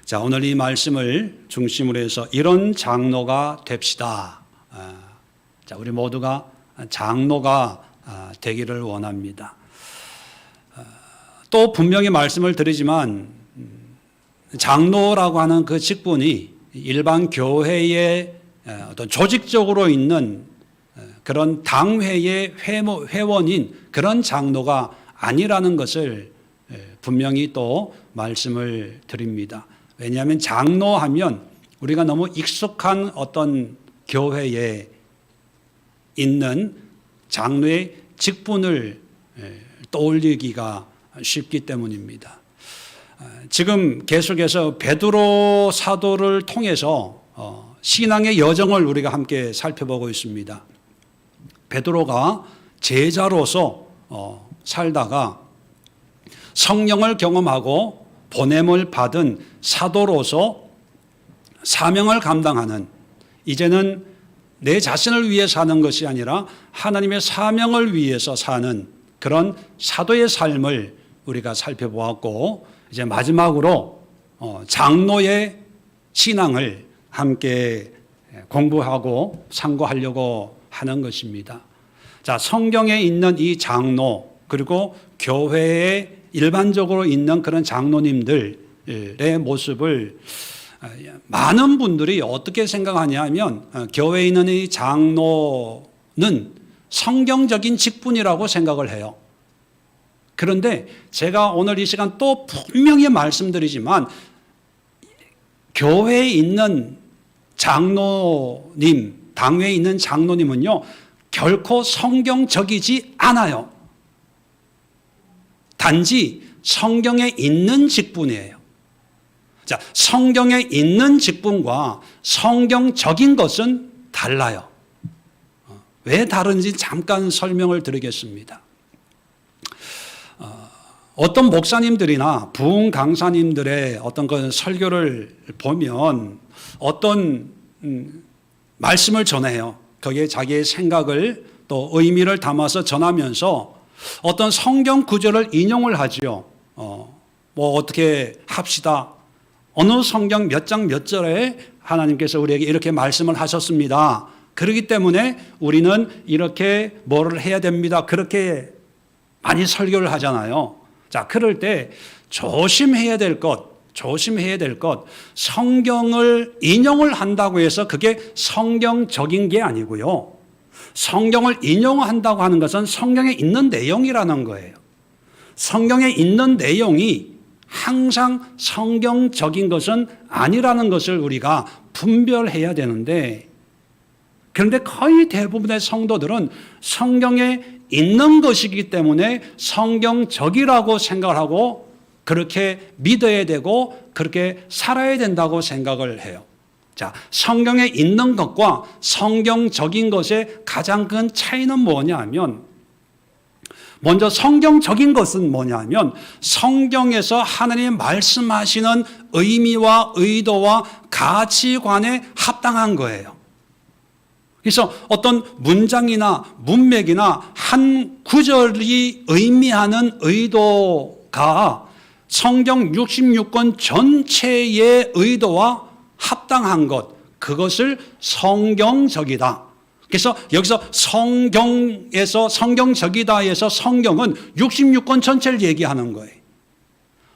자, 오늘 이 말씀을 중심으로 해서 이런 장로가 됩시다. 자, 우리 모두가 장로가 되기를 원합니다. 또 분명히 말씀을 드리지만 장로라고 하는 그 직분이 일반 교회의 어떤 조직적으로 있는 그런 당회의 회원인 그런 장로가 아니라는 것을 분명히 또 말씀을 드립니다. 왜냐하면 장로하면 우리가 너무 익숙한 어떤 교회에 있는 장로의 직분을 떠올리기가 쉽기 때문입니다. 지금 계속해서 베드로 사도를 통해서 신앙의 여정을 우리가 함께 살펴보고 있습니다. 베드로가 제자로서 살다가 성령을 경험하고 보냄을 받은 사도로서 사명을 감당하는, 이제는 내 자신을 위해 사는 것이 아니라 하나님의 사명을 위해서 사는 그런 사도의 삶을 우리가 살펴보았고, 이제 마지막으로 장로의 신앙을 함께 공부하고 상고하려고 하는 것입니다. 자, 성경에 있는 이 장로, 그리고 교회에 일반적으로 있는 그런 장로님들의 모습을 많은 분들이 어떻게 생각하냐 하면 교회에 있는 이 장로는 성경적인 직분이라고 생각을 해요. 그런데 제가 오늘 이 시간 또 분명히 말씀드리지만 교회에 있는 장로님, 당회에 있는 장로님은요, 결코 성경적이지 않아요. 단지 성경에 있는 직분이에요. 자, 성경에 있는 직분과 성경적인 것은 달라요. 왜 다른지 잠깐 설명을 드리겠습니다. 어떤 목사님들이나 부흥 강사님들의 어떤 그 설교를 보면 어떤 말씀을 전해요. 거기에 자기의 생각을 또 의미를 담아서 전하면서 어떤 성경 구절을 인용을 하죠. 뭐 어떻게 합시다. 어느 성경 몇 장 몇 절에 하나님께서 우리에게 이렇게 말씀을 하셨습니다. 그렇기 때문에 우리는 이렇게 뭐를 해야 됩니다. 그렇게 많이 설교를 하잖아요. 자, 그럴 때 조심해야 될 것, 성경을 인용을 한다고 해서 그게 성경적인 게 아니고요. 성경을 인용한다고 하는 것은 성경에 있는 내용이라는 거예요. 성경에 있는 내용이 항상 성경적인 것은 아니라는 것을 우리가 분별해야 되는데, 그런데 거의 대부분의 성도들은 성경에 있는 것이기 때문에 성경적이라고 생각을 하고 그렇게 믿어야 되고 그렇게 살아야 된다고 생각을 해요. 자, 성경에 있는 것과 성경적인 것의 가장 큰 차이는 뭐냐 하면, 먼저 성경적인 것은 뭐냐 하면 성경에서 하나님이 말씀하시는 의미와 의도와 가치관에 합당한 거예요. 그래서 어떤 문장이나 문맥이나 한 구절이 의미하는 의도가 성경 66권 전체의 의도와 합당한 것, 그것을 성경적이다. 그래서 여기서 성경에서 성경적이다 해서 성경은 66권 전체를 얘기하는 거예요.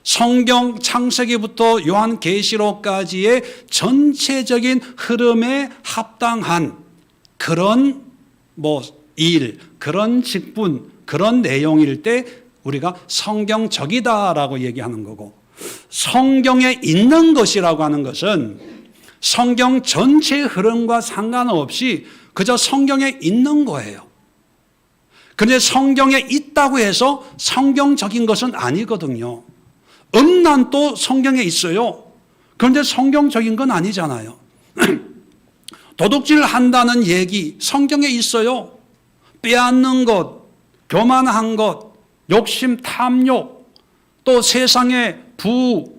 성경 창세기부터 요한계시록까지의 전체적인 흐름에 합당한 그런 일, 그런 직분, 그런 내용일 때 우리가 성경적이다라고 얘기하는 거고, 성경에 있는 것이라고 하는 것은 성경 전체의 흐름과 상관없이 그저 성경에 있는 거예요. 그런데 성경에 있다고 해서 성경적인 것은 아니거든요. 음란도 성경에 있어요. 그런데 성경적인 건 아니잖아요. 도둑질 한다는 얘기 성경에 있어요. 빼앗는 것, 교만한 것, 욕심, 탐욕, 또 세상의 부,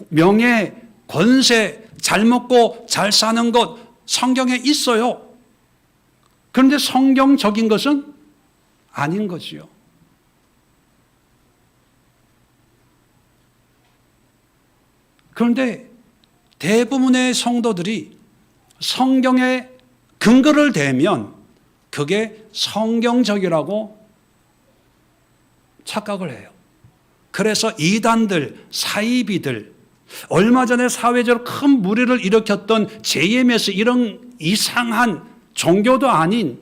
명예, 권세, 잘 먹고 잘 사는 것 성경에 있어요. 그런데 성경적인 것은 아닌 거지요. 그런데 대부분의 성도들이 성경에 근거를 대면 그게 성경적이라고 착각을 해요. 그래서 이단들, 사이비들, 얼마 전에 사회적으로 큰 무리를 일으켰던 JMS 이런 이상한 종교도 아닌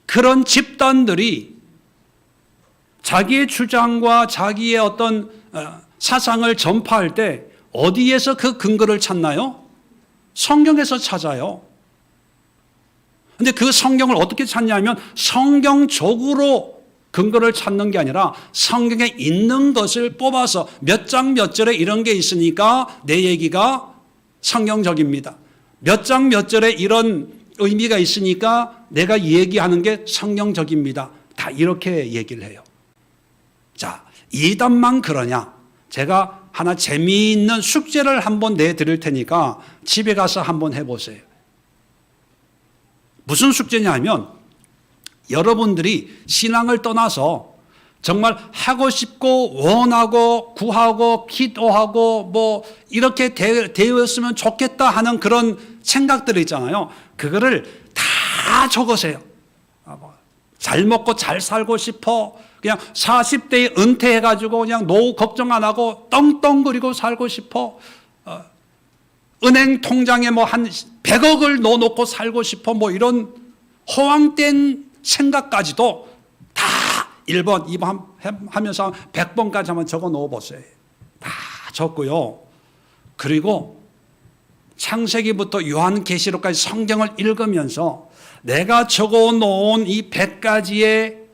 그런 집단들이 자기의 주장과 자기의 어떤 사상을 전파할 때 어디에서 그 근거를 찾나요? 성경에서 찾아요. 근데 그 성경을 어떻게 찾냐면 성경적으로 근거를 찾는 게 아니라 성경에 있는 것을 뽑아서 몇 장 몇 절에 이런 게 있으니까 내 얘기가 성경적입니다. 몇 장 몇 절에 이런 의미가 있으니까 내가 얘기하는 게 성경적입니다. 다 이렇게 얘기를 해요. 자, 이단만 그러냐? 제가 하나 재미있는 숙제를 한번 내드릴 테니까 집에 가서 한번 해보세요. 무슨 숙제냐면 여러분들이 신앙을 떠나서 정말 하고 싶고 원하고 구하고 기도하고 뭐 이렇게 되었으면 좋겠다 하는 그런 생각들이 있잖아요. 그거를 다 적으세요. 잘 먹고 잘 살고 싶어. 그냥 40대에 은퇴해가지고 그냥 노후 걱정 안 하고 떵떵거리고 살고 싶어. 은행 통장에 뭐 한 100억을 넣어놓고 살고 싶어. 뭐 이런 허황된 생각까지도 다 1번, 2번 하면서 100번까지 한번 적어 놓아보세요. 다 적고요. 그리고 창세기부터 요한계시록까지 성경을 읽으면서 내가 적어 놓은 이 100가지의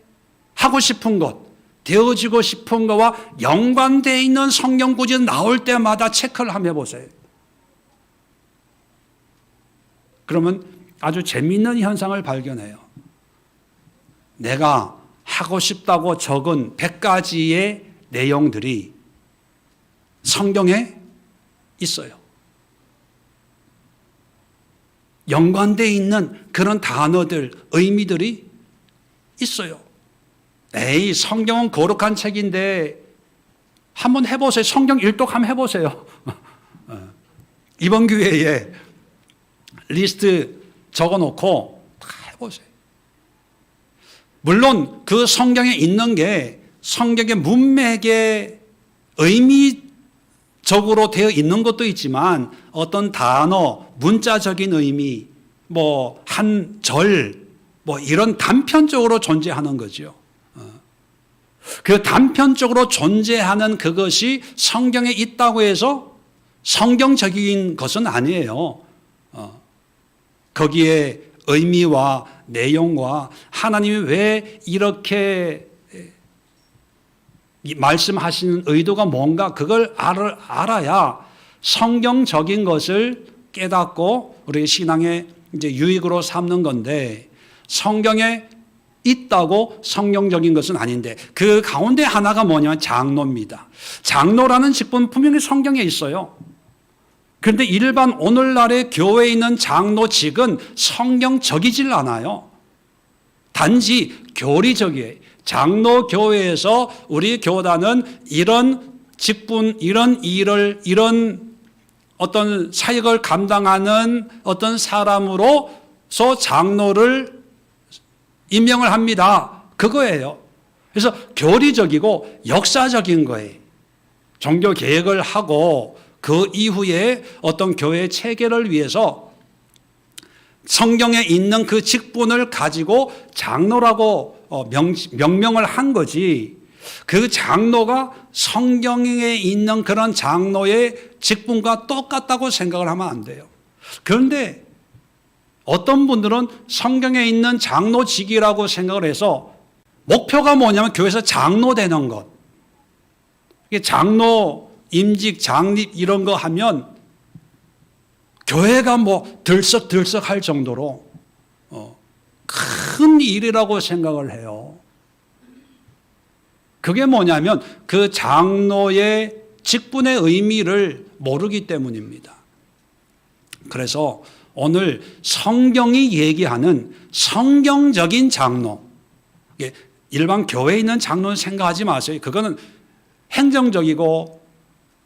하고 싶은 것, 되어지고 싶은 것과 연관되어 있는 성경 구절이 나올 때마다 체크를 한번 해보세요. 그러면 아주 재미있는 현상을 발견해요. 내가 하고 싶다고 적은 100가지의 내용들이 성경에 있어요. 연관되어 있는 그런 단어들, 의미들이 있어요. 에이, 성경은 거룩한 책인데 한번 해보세요. 성경 일독 한번 해보세요. 이번 기회에 리스트 적어놓고 다 해보세요. 물론 그 성경에 있는 게 성경의 문맥에 의미적으로 되어 있는 것도 있지만 어떤 단어, 문자적인 의미, 뭐 한 절, 뭐 이런 단편적으로 존재하는 거죠. 그 단편적으로 존재하는 그것이 성경에 있다고 해서 성경적인 것은 아니에요. 거기에 의미와 내용과 하나님이 왜 이렇게 말씀하시는 의도가 뭔가 그걸 알아야 성경적인 것을 깨닫고 우리의 신앙의 이제 유익으로 삼는 건데 성경에 있다고 성경적인 것은 아닌데 그 가운데 하나가 뭐냐면 장로입니다. 장로라는 직분 분명히 성경에 있어요. 그런데 일반 오늘날의 교회에 있는 장로직은 성경적이질 않아요. 단지 교리적이에요. 장로교회에서 우리 교단은 이런 직분, 이런 일을, 이런 어떤 사역을 감당하는 어떤 사람으로서 장로를 임명을 합니다. 그거예요. 그래서 교리적이고 역사적인 거예요. 종교 개혁을 하고 그 이후에 어떤 교회 체계를 위해서 성경에 있는 그 직분을 가지고 장로라고 명명을 한 거지. 그 장로가 성경에 있는 그런 장로의 직분과 똑같다고 생각을 하면 안 돼요. 그런데 어떤 분들은 성경에 있는 장로직이라고 생각을 해서 목표가 뭐냐면 교회에서 장로 되는 것. 장로, 임직, 장립 이런 거 하면 교회가 뭐 들썩들썩 할 정도로 큰 일이라고 생각을 해요. 그게 뭐냐면 그 장로의 직분의 의미를 모르기 때문입니다. 그래서 오늘 성경이 얘기하는 성경적인 장로, 일반 교회에 있는 장로는 생각하지 마세요. 그거는 행정적이고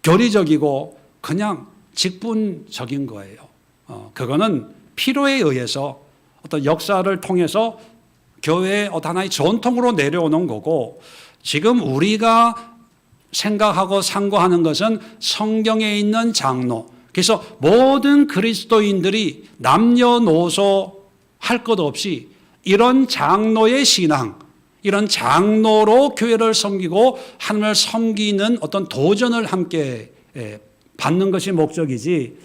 교리적이고 그냥 직분적인 거예요. 그거는 필요에 의해서 어떤 역사를 통해서 교회의 어떤 하나의 전통으로 내려오는 거고, 지금 우리가 생각하고 상고하는 것은 성경에 있는 장로, 그래서 모든 그리스도인들이 남녀노소 할 것 없이 이런 장로의 신앙, 이런 장로로 교회를 섬기고 하나님을 섬기는 어떤 도전을 함께 받는 것이 목적이지,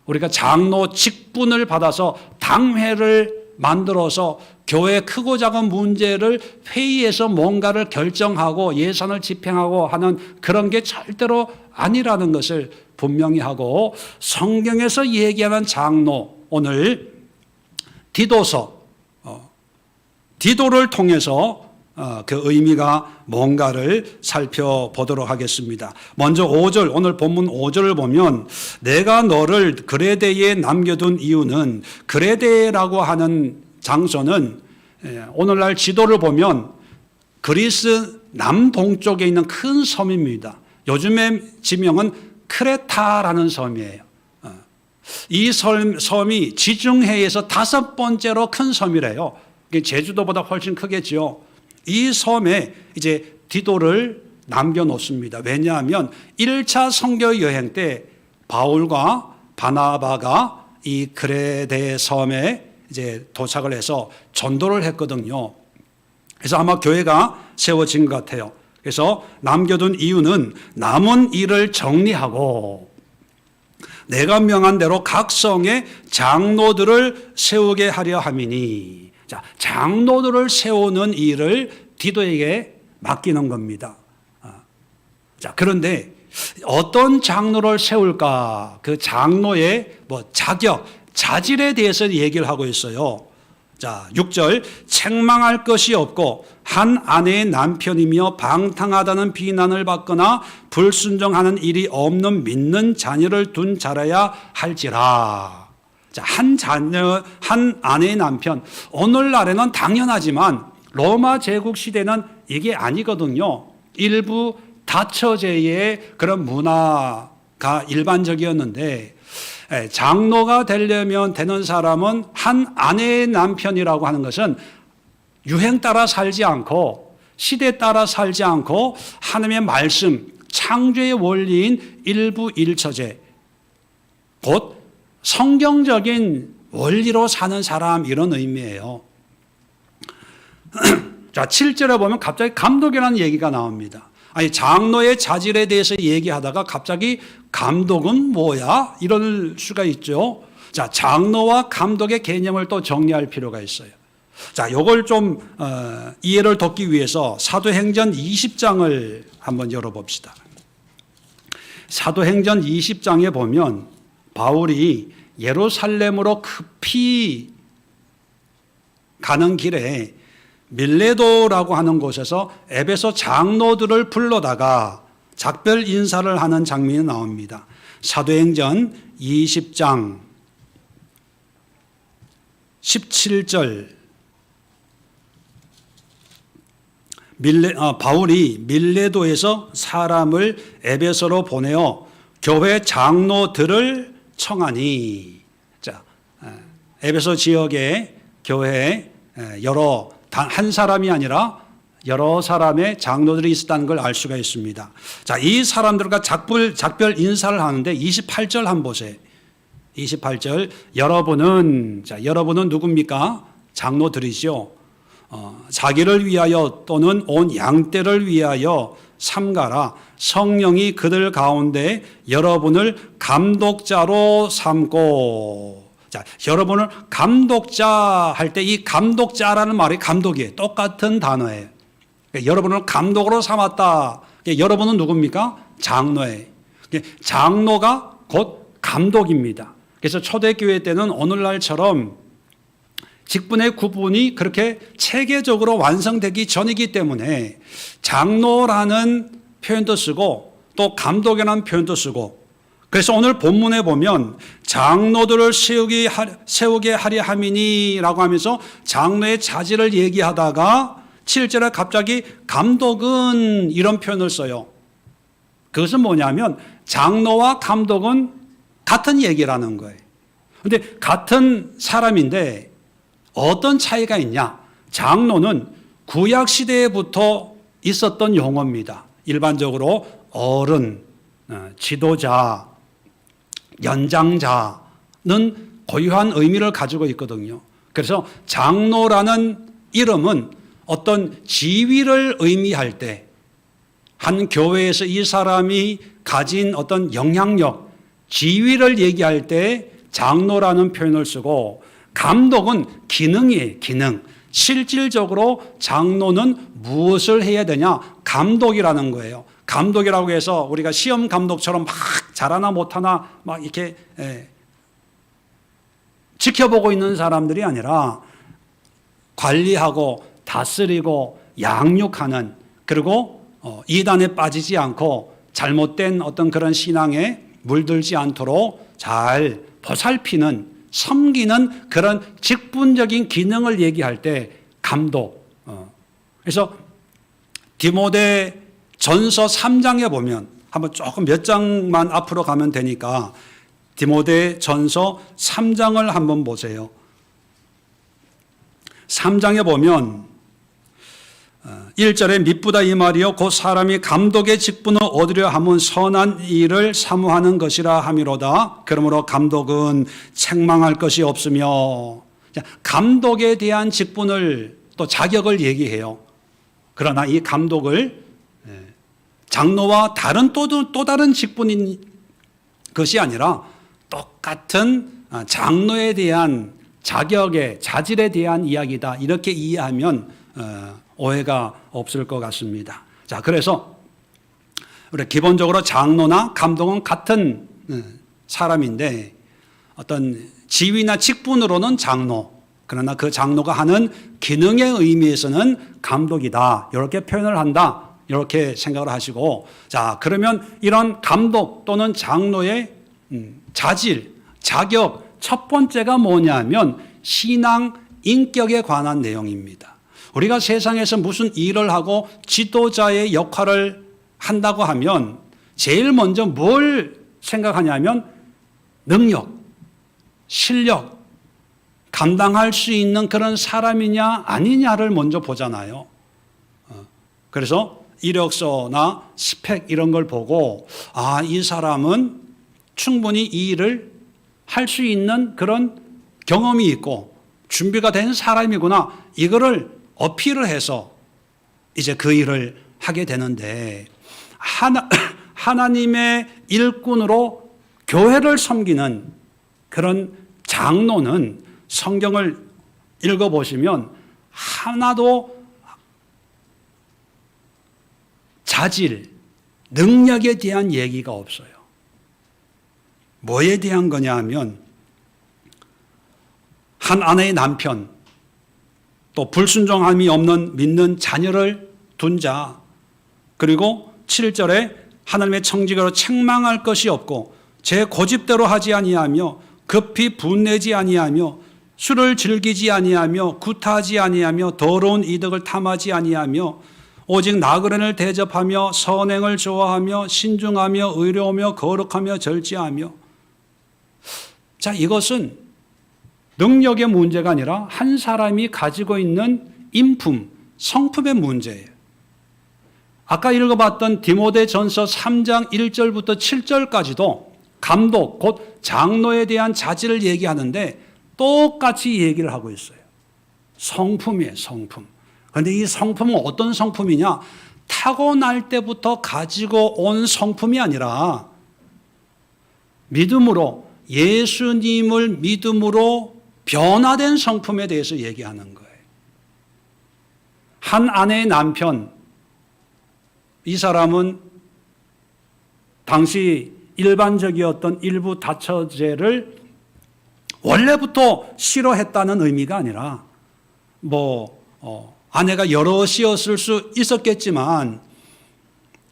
우리가 장로 직분을 받아서 당회를 만들어서 교회 크고 작은 문제를 회의에서 뭔가를 결정하고 예산을 집행하고 하는 그런 게 절대로 아니라는 것을 분명히 하고, 성경에서 얘기하는 장로, 오늘 디도를 통해서 그 의미가 뭔가를 살펴보도록 하겠습니다. 먼저 5절, 오늘 본문 5절을 보면, 내가 너를 그레데에 남겨둔 이유는, 그레데라고 하는 장소는 오늘날 지도를 보면 그리스 남동쪽에 있는 큰 섬입니다. 요즘의 지명은 크레타라는 섬이에요. 이 섬이 지중해에서 5번째로 큰 섬이래요. 제주도보다 훨씬 크겠죠. 이 섬에 이제 디도를 남겨놓습니다. 왜냐하면 1차 선교 여행 때 바울과 바나바가 이 그레데 섬에 이제 도착을 해서 전도를 했거든요. 그래서 아마 교회가 세워진 것 같아요. 그래서 남겨둔 이유는 남은 일을 정리하고 내가 명한 대로 각 성에 장로들을 세우게 하려 함이니, 자, 장로들을 세우는 일을 디도에게 맡기는 겁니다. 자, 그런데 어떤 장로를 세울까? 그 장로의 자격, 자질에 대해서 얘기를 하고 있어요. 자, 6절, 책망할 것이 없고 한 아내의 남편이며 방탕하다는 비난을 받거나 불순종하는 일이 없는 믿는 자녀를 둔 자라야 할지라. 자, 한 아내의 남편. 오늘날에는 당연하지만 로마 제국 시대는 이게 아니거든요. 일부 다처제의 그런 문화가 일반적이었는데, 장로가 되는 사람은 한 아내의 남편이라고 하는 것은 유행 따라 살지 않고 시대 따라 살지 않고 하나님의 말씀, 창조의 원리인 일부 일처제, 곧 성경적인 원리로 사는 사람, 이런 의미예요. 자, 7절에 보면 갑자기 감독이라는 얘기가 나옵니다. 아니, 장로의 자질에 대해서 얘기하다가 갑자기 감독은 뭐야? 이럴 수가 있죠. 자, 장로와 감독의 개념을 또 정리할 필요가 있어요. 자, 요걸 좀 이해를 돕기 위해서 사도행전 20장을 한번 열어봅시다. 사도행전 20장에 보면 바울이 예루살렘으로 급히 가는 길에 밀레도라고 하는 곳에서 에베소 장로들을 불러다가 작별 인사를 하는 장면이 나옵니다. 사도행전 20장 17절, 바울이 밀레도에서 사람을 에베소로 보내어 교회 장로들을 청하니, 자, 에베소 지역의 교회에 한 사람이 아니라 여러 사람의 장로들이 있었다는 걸 알 수가 있습니다. 자, 이 사람들과 작별 인사를 하는데 28절 한번 보세요. 28절, 여러분은 누굽니까? 장로들이죠. 자기를 위하여 또는 온 양떼를 위하여 삼가라. 성령이 그들 가운데 여러분을 감독자로 삼고. 자, 여러분을 감독자 할 때 이 감독자라는 말이 감독이에요. 똑같은 단어예요. 그러니까 여러분을 감독으로 삼았다. 그러니까 여러분은 누굽니까? 장로예요. 그러니까 장로가 곧 감독입니다. 그래서 초대교회 때는 오늘날처럼 직분의 구분이 그렇게 체계적으로 완성되기 전이기 때문에 장로라는 표현도 쓰고 또 감독이라는 표현도 쓰고, 그래서 오늘 본문에 보면 장로들을 세우게 하려 함이니라고 하면서 장로의 자질을 얘기하다가 7절에 갑자기 감독은 이런 표현을 써요. 그것은 뭐냐면 장로와 감독은 같은 얘기라는 거예요. 근데 같은 사람인데 어떤 차이가 있냐? 장로는 구약 시대부터 있었던 용어입니다. 일반적으로 어른, 지도자, 연장자는 고유한 의미를 가지고 있거든요. 그래서 장로라는 이름은 어떤 지위를 의미할 때, 한 교회에서 이 사람이 가진 어떤 영향력, 지위를 얘기할 때 장로라는 표현을 쓰고, 감독은 기능이에요, 기능. 실질적으로 장로는 무엇을 해야 되냐? 감독이라는 거예요. 감독이라고 해서 우리가 시험 감독처럼 막 잘하나 못하나 막 이렇게 지켜보고 있는 사람들이 아니라 관리하고 다스리고 양육하는, 그리고 이단에 빠지지 않고 잘못된 어떤 그런 신앙에 물들지 않도록 잘 보살피는, 섬기는 그런 직분적인 기능을 얘기할 때 감독. 그래서 디모데 전서 3장에 보면, 한번 조금 몇 장만 앞으로 가면 되니까 디모데 전서 3장을 한번 보세요. 3장에 보면 1절에 미쁘다 이 말이요 곧 사람이 감독의 직분을 얻으려 함은 선한 일을 사모하는 것이라 함이로다. 그러므로 감독은 책망할 것이 없으며, 감독에 대한 직분을 또 자격을 얘기해요. 그러나 이 감독을 장로와 다른 또 다른 직분인 것이 아니라 똑같은 장로에 대한 자격의 자질에 대한 이야기다, 이렇게 이해하면 오해가 없을 것 같습니다. 자, 그래서 우리 기본적으로 장로나 감독은 같은 사람인데 어떤 지위나 직분으로는 장로, 그러나 그 장로가 하는 기능의 의미에서는 감독이다, 이렇게 표현을 한다, 이렇게 생각을 하시고, 자, 그러면 이런 감독 또는 장로의 자질, 자격, 첫 번째가 뭐냐면 신앙 인격에 관한 내용입니다. 우리가 세상에서 무슨 일을 하고 지도자의 역할을 한다고 하면 제일 먼저 뭘 생각하냐면 능력, 실력, 감당할 수 있는 그런 사람이냐 아니냐를 먼저 보잖아요. 그래서 이력서나 스펙 이런 걸 보고, 아, 이 사람은 충분히 이 일을 할 수 있는 그런 경험이 있고 준비가 된 사람이구나, 이거를 어필을 해서 이제 그 일을 하게 되는데, 하나님의 일꾼으로 교회를 섬기는 그런 장로는 성경을 읽어보시면 하나도 자질, 능력에 대한 얘기가 없어요. 뭐에 대한 거냐 하면 한 아내의 남편, 또 불순종함이 없는 믿는 자녀를 둔 자, 그리고 7절에 하나님의 청지기로 책망할 것이 없고 제 고집대로 하지 아니하며 급히 분내지 아니하며 술을 즐기지 아니하며 구타하지 아니하며 더러운 이득을 탐하지 아니하며 오직 나그네를 대접하며 선행을 좋아하며 신중하며 의로우며 거룩하며 절제하며. 자, 이것은 능력의 문제가 아니라 한 사람이 가지고 있는 인품, 성품의 문제예요. 아까 읽어봤던 디모데 전서 3장 1절부터 7절까지도 감독, 곧 장로에 대한 자질을 얘기하는데 똑같이 얘기를 하고 있어요. 성품이에요, 성품. 그런데 이 성품은 어떤 성품이냐? 타고날 때부터 가지고 온 성품이 아니라 믿음으로, 예수님을 믿음으로 변화된 성품에 대해서 얘기하는 거예요. 한 아내의 남편, 이 사람은 당시 일반적이었던 일부 다처제를 원래부터 싫어했다는 의미가 아니라 아내가 여럿이었을 수 있었겠지만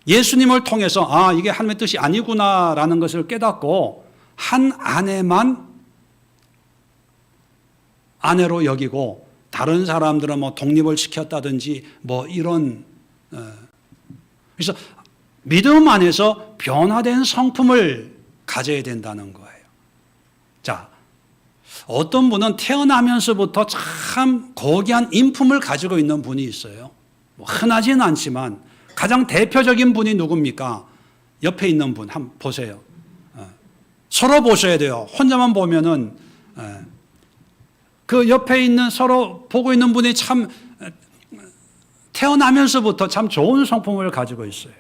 예수님을 통해서 아, 이게 하나님의 뜻이 아니구나라는 것을 깨닫고 한 아내만 아내로 여기고 다른 사람들은 독립을 시켰다든지 이런 그래서 믿음 안에서 변화된 성품을 가져야 된다는 거예요. 자, 어떤 분은 태어나면서부터 참 고귀한 인품을 가지고 있는 분이 있어요. 뭐 흔하지는 않지만 가장 대표적인 분이 누굽니까? 옆에 있는 분 한번 보세요. 서로 보셔야 돼요. 혼자만 보면은 그 옆에 있는 서로 보고 있는 분이 참 태어나면서부터 참 좋은 성품을 가지고 있어요.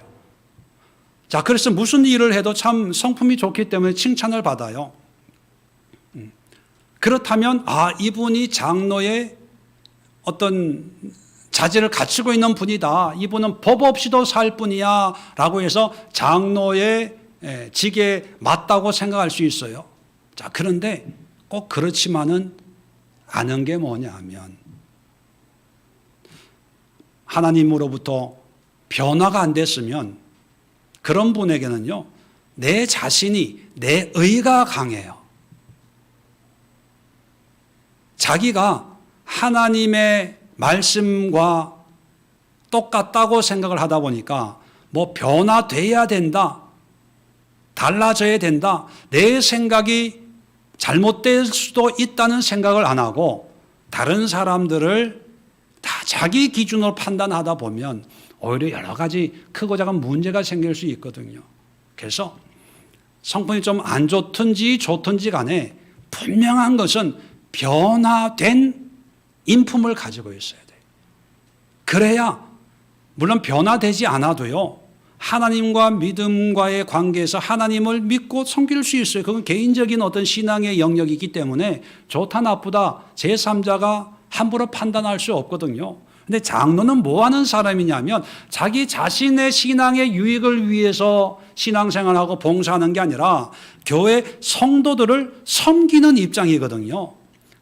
자, 그래서 무슨 일을 해도 참 성품이 좋기 때문에 칭찬을 받아요. 그렇다면 이분이 장로의 어떤 자질을 갖추고 있는 분이다. 이분은 법 없이도 살 뿐이야 라고 해서 장로의 직에 맞다고 생각할 수 있어요. 자, 그런데 꼭 그렇지만은 않은 게 뭐냐면 하나님으로부터 변화가 안 됐으면 그런 분에게는요, 내 자신이, 내 의가 강해요. 자기가 하나님의 말씀과 똑같다고 생각을 하다 보니까 뭐 변화돼야 된다, 달라져야 된다, 내 생각이 잘못될 수도 있다는 생각을 안 하고 다른 사람들을 다 자기 기준으로 판단하다 보면 오히려 여러 가지 크고 작은 문제가 생길 수 있거든요. 그래서 성품이 좀 안 좋든지 좋든지 간에 분명한 것은 변화된 인품을 가지고 있어야 돼요. 그래야 물론 변화되지 않아도요, 하나님과 믿음과의 관계에서 하나님을 믿고 섬길 수 있어요. 그건 개인적인 어떤 신앙의 영역이기 때문에 좋다 나쁘다 제3자가 함부로 판단할 수 없거든요. 근데 장로는 뭐 하는 사람이냐면 자기 자신의 신앙의 유익을 위해서 신앙생활하고 봉사하는 게 아니라 교회 성도들을 섬기는 입장이거든요.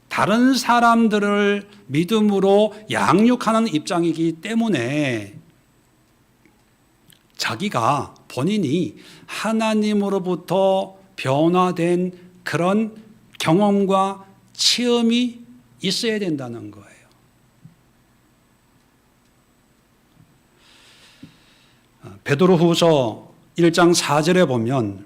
다른 사람들을 믿음으로 양육하는 입장이기 때문에 자기가 본인이 하나님으로부터 변화된 그런 경험과 체험이 있어야 된다는 거예요. 베드로후서 1장 4절에 보면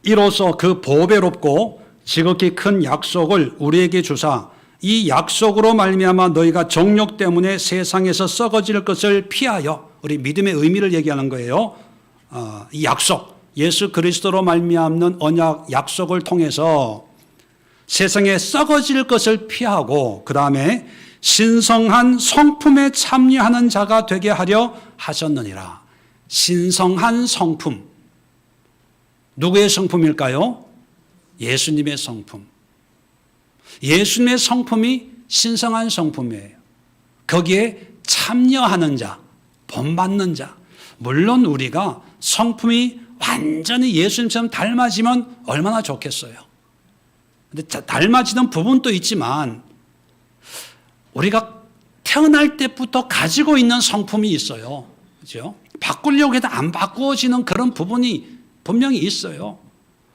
이로써 그 보배롭고 지극히 큰 약속을 우리에게 주사 이 약속으로 말미암아 너희가 정욕 때문에 세상에서 썩어질 것을 피하여, 우리 믿음의 의미를 얘기하는 거예요. 이 약속, 예수 그리스도로 말미암는 언약 약속을 통해서 세상에 썩어질 것을 피하고 그 다음에 신성한 성품에 참여하는 자가 되게 하려 하셨느니라. 신성한 성품, 누구의 성품일까요? 예수님의 성품. 예수님의 성품이 신성한 성품이에요. 거기에 참여하는 자, 본받는 자. 물론 우리가 성품이 완전히 예수님처럼 닮아지면 얼마나 좋겠어요. 근데 닮아지는 부분도 있지만 우리가 태어날 때부터 가지고 있는 성품이 있어요. 그렇죠? 바꾸려고 해도 안 바꾸어지는 그런 부분이 분명히 있어요.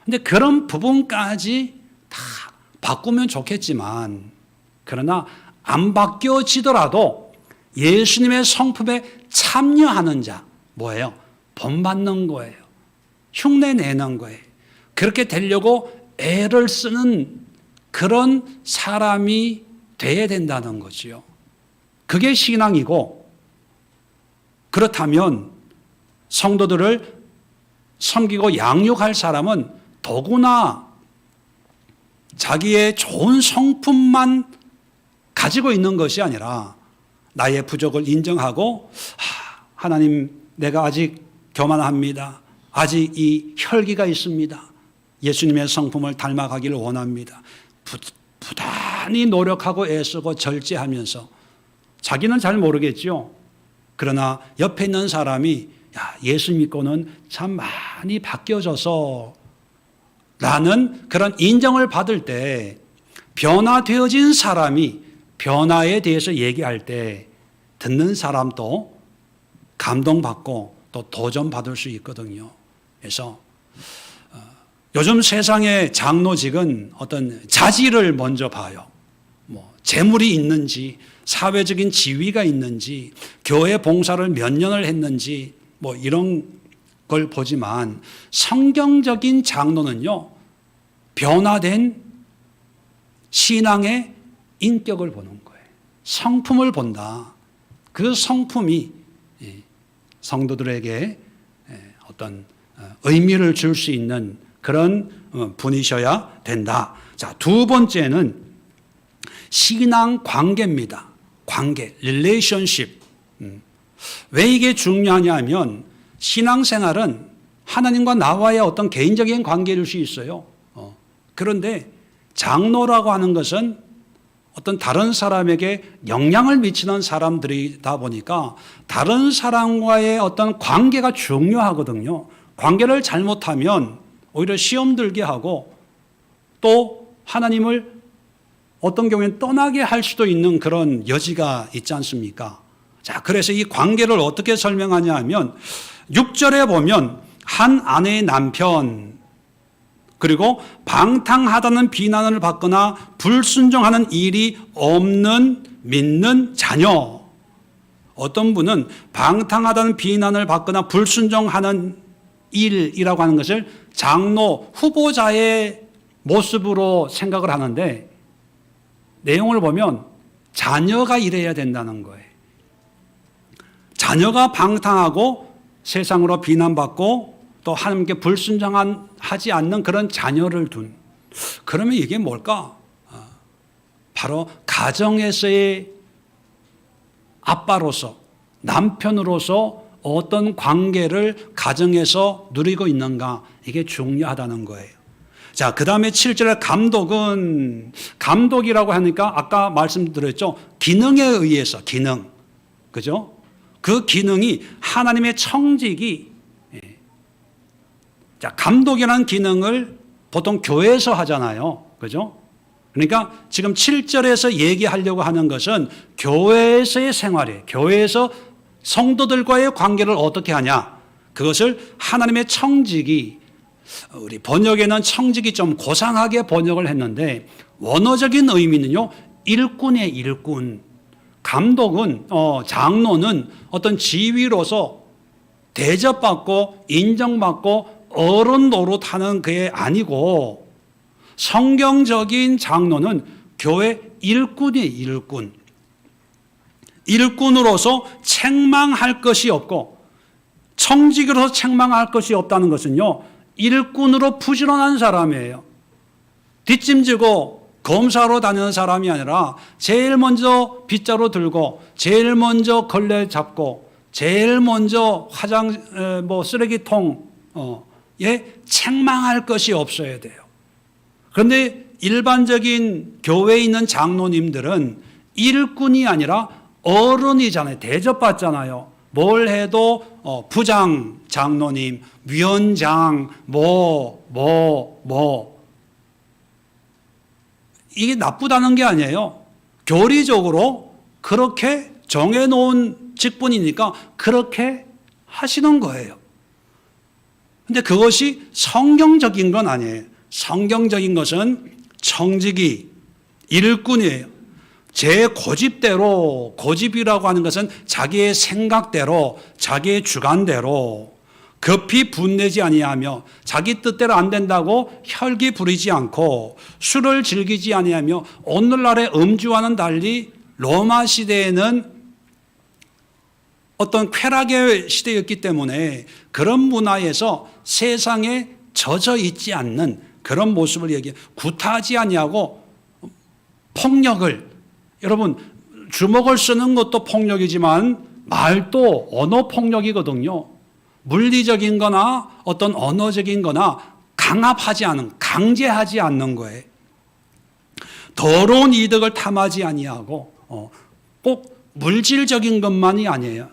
근데 그런 부분까지 다 바꾸면 좋겠지만, 그러나 안 바뀌어지더라도 예수님의 성품에 참여하는 자, 뭐예요? 본받는 거예요. 흉내 내는 거예요. 그렇게 되려고 애를 쓰는 그런 사람이 돼야 된다는 거지요. 그게 신앙이고, 그렇다면 성도들을 섬기고 양육할 사람은 더구나 자기의 좋은 성품만 가지고 있는 것이 아니라 나의 부족을 인정하고, 하나님 내가 아직 교만합니다. 아직 이 혈기가 있습니다. 예수님의 성품을 닮아가기를 원합니다. 부단히 노력하고 애쓰고 절제하면서, 자기는 잘 모르겠죠. 그러나 옆에 있는 사람이 예수 믿고는 참 많이 바뀌어져서 라는 그런 인정을 받을 때, 변화되어진 사람이 변화에 대해서 얘기할 때 듣는 사람도 감동받고 또 도전받을 수 있거든요. 그래서 요즘 세상의 장로직은 어떤 자질을 먼저 봐요. 뭐 재물이 있는지, 사회적인 지위가 있는지, 교회 봉사를 몇 년을 했는지, 뭐 이런 걸 보지만 성경적인 장로는요, 변화된 신앙의 인격을 보는 거예요. 성품을 본다. 그 성품이 성도들에게 어떤 의미를 줄 수 있는 그런 분이셔야 된다. 자, 두 번째는 신앙 관계입니다. 관계, relationship. 왜 이게 중요하냐 하면 신앙생활은 하나님과 나와의 어떤 개인적인 관계일 수 있어요. 그런데 장로라고 하는 것은 어떤 다른 사람에게 영향을 미치는 사람들이다 보니까 다른 사람과의 어떤 관계가 중요하거든요. 관계를 잘못하면 오히려 시험 들게 하고 또 하나님을 어떤 경우에는 떠나게 할 수도 있는 그런 여지가 있지 않습니까? 자, 그래서 이 관계를 어떻게 설명하냐 하면 6절에 보면 한 아내의 남편 그리고 방탕하다는 비난을 받거나 불순종하는 일이 없는 믿는 자녀. 어떤 분은 방탕하다는 비난을 받거나 불순종하는 일이라고 하는 것을 장로 후보자의 모습으로 생각을 하는데 내용을 보면 자녀가 이래야 된다는 거예요. 자녀가 방탕하고 세상으로 비난받고 또 하나님께 불순종하지 않는 그런 자녀를 둔. 그러면 이게 뭘까? 바로 가정에서의 아빠로서 남편으로서 어떤 관계를 가정에서 누리고 있는가 이게 중요하다는 거예요. 자, 그 다음에 7절에 감독이라고 하니까 아까 말씀드렸죠. 기능에 의해서 기능. 그죠? 그 기능이 하나님의 청직이 자, 감독이라는 기능을 보통 교회에서 하잖아요. 그죠? 그러니까 지금 7절에서 얘기하려고 하는 것은 교회에서의 생활이에요. 교회에서 성도들과의 관계를 어떻게 하냐. 그것을 하나님의 청직이 우리 번역에는 청직이 좀 고상하게 번역을 했는데 원어적인 의미는요. 일꾼의 일꾼. 감독은 장로는 어떤 지위로서 대접받고 인정받고 어른 노릇하는 게 아니고 성경적인 장로는 교회 일꾼이 일꾼. 일꾼으로서 책망할 것이 없고 청직으로서 책망할 것이 없다는 것은요. 일꾼으로 부지런한 사람이에요. 뒷짐지고 검사로 다니는 사람이 아니라 제일 먼저 빗자루 들고 제일 먼저 걸레 잡고 제일 먼저 쓰레기통에 책망할 것이 없어야 돼요. 그런데 일반적인 교회에 있는 장로님들은 일꾼이 아니라 어른이잖아요. 대접받잖아요. 뭘 해도 부장 장로님, 위원장, 이게 나쁘다는 게 아니에요. 교리적으로 그렇게 정해놓은 직분이니까 그렇게 하시는 거예요. 근데 그것이 성경적인 건 아니에요. 성경적인 것은 청직이 일꾼이에요. 제 고집대로, 고집이라고 하는 것은 자기의 생각대로, 자기의 주관대로 급히 분내지 아니하며 자기 뜻대로 안 된다고 혈기 부리지 않고 술을 즐기지 아니하며 오늘날의 음주와는 달리 로마 시대에는 어떤 쾌락의 시대였기 때문에 그런 문화에서 세상에 젖어 있지 않는 그런 모습을 얘기해요. 구타하지 아니하고 폭력을, 여러분 주먹을 쓰는 것도 폭력이지만 말도 언어 폭력이거든요. 물리적인 거나 어떤 언어적인 거나 강압하지 않은, 강제하지 않는 거예요. 더러운 이득을 탐하지 아니하고 꼭 물질적인 것만이 아니에요.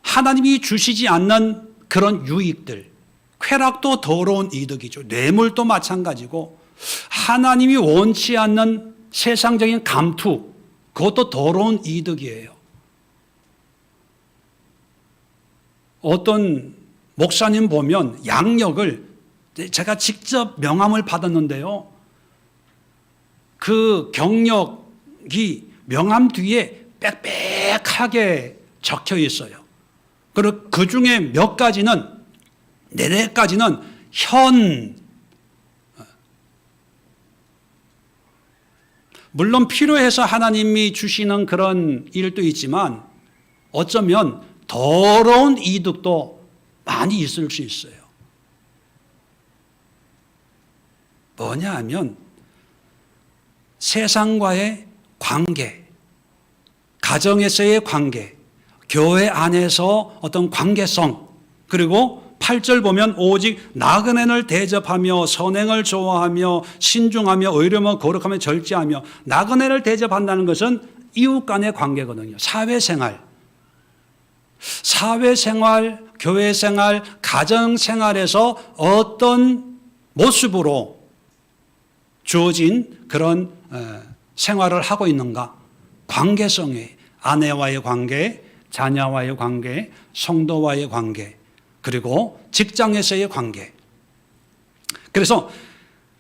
하나님이 주시지 않는 그런 유익들, 쾌락도 더러운 이득이죠. 뇌물도 마찬가지고 하나님이 원치 않는 세상적인 감투, 그것도 더러운 이득이에요. 어떤 목사님 보면 양력을 제가 직접 명함을 받았는데요. 그 경력이 명함 뒤에 빽빽하게 적혀 있어요. 그리고 그 중에 몇 가지는, 4가지는 현 물론 필요해서 하나님이 주시는 그런 일도 있지만 어쩌면 더러운 이득도 많이 있을 수 있어요. 뭐냐 하면 세상과의 관계, 가정에서의 관계, 교회 안에서 어떤 관계성, 그리고 8절 보면 오직 나그네를 대접하며 선행을 좋아하며 신중하며 의로며 거룩하며 절제하며, 나그네를 대접한다는 것은 이웃 간의 관계거든요. 사회생활, 교회생활, 가정생활에서 어떤 모습으로 주어진 그런 생활을 하고 있는가, 관계성에 아내와의 관계, 자녀와의 관계, 성도와의 관계, 그리고 직장에서의 관계. 그래서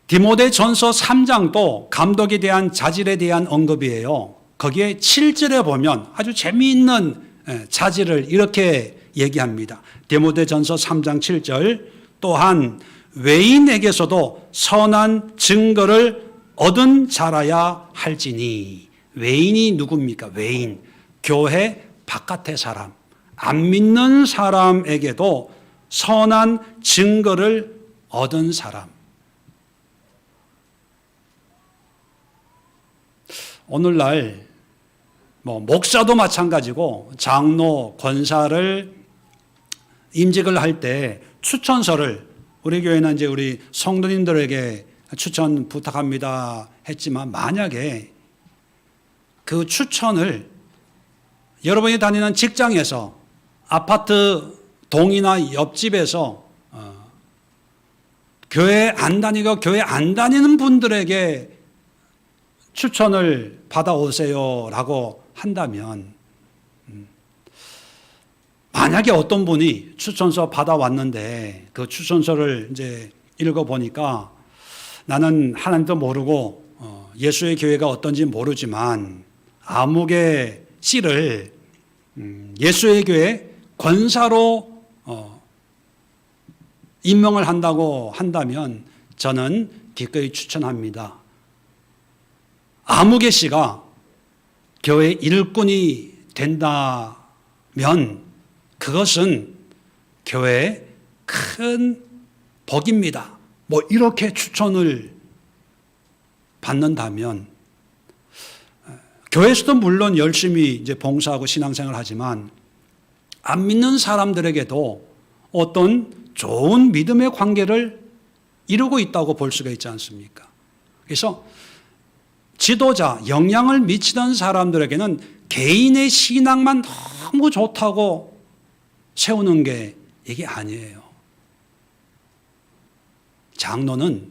디모데전서 3장도 감독에 대한 자질에 대한 언급이에요. 거기에 7절에 보면 아주 재미있는 자질을 이렇게 얘기합니다. 디모데전서 3장 7절, 또한 외인에게서도 선한 증거를 얻은 자라야 할지니. 외인이 누굽니까? 외인, 교회 바깥의 사람, 안 믿는 사람에게도 선한 증거를 얻은 사람. 오늘날 목사도 마찬가지고 장로, 권사를 임직을 할 때 추천서를, 우리 교회는 이제 우리 성도님들에게 추천 부탁합니다 했지만, 만약에 그 추천을 여러분이 다니는 직장에서, 아파트 동이나 옆집에서 교회 안 다니고 교회 안 다니는 분들에게 추천을 받아오세요 라고 한다면, 만약에 어떤 분이 추천서 받아왔는데 그 추천서를 이제 읽어보니까, 나는 하나님도 모르고 예수의 교회가 어떤지 모르지만 아무개 씨를 예수의 교회 권사로 임명을 한다고 한다면 저는 기꺼이 추천합니다. 아무개 씨가 교회 일꾼이 된다면 그것은 교회의 큰 복입니다. 이렇게 추천을 받는다면, 교회에서도 물론 열심히 이제 봉사하고 신앙생활을 하지만 안 믿는 사람들에게도 어떤 좋은 믿음의 관계를 이루고 있다고 볼 수가 있지 않습니까? 그래서 지도자, 영향을 미치는 사람들에게는 개인의 신앙만 너무 좋다고 세우는 게 이게 아니에요. 장로는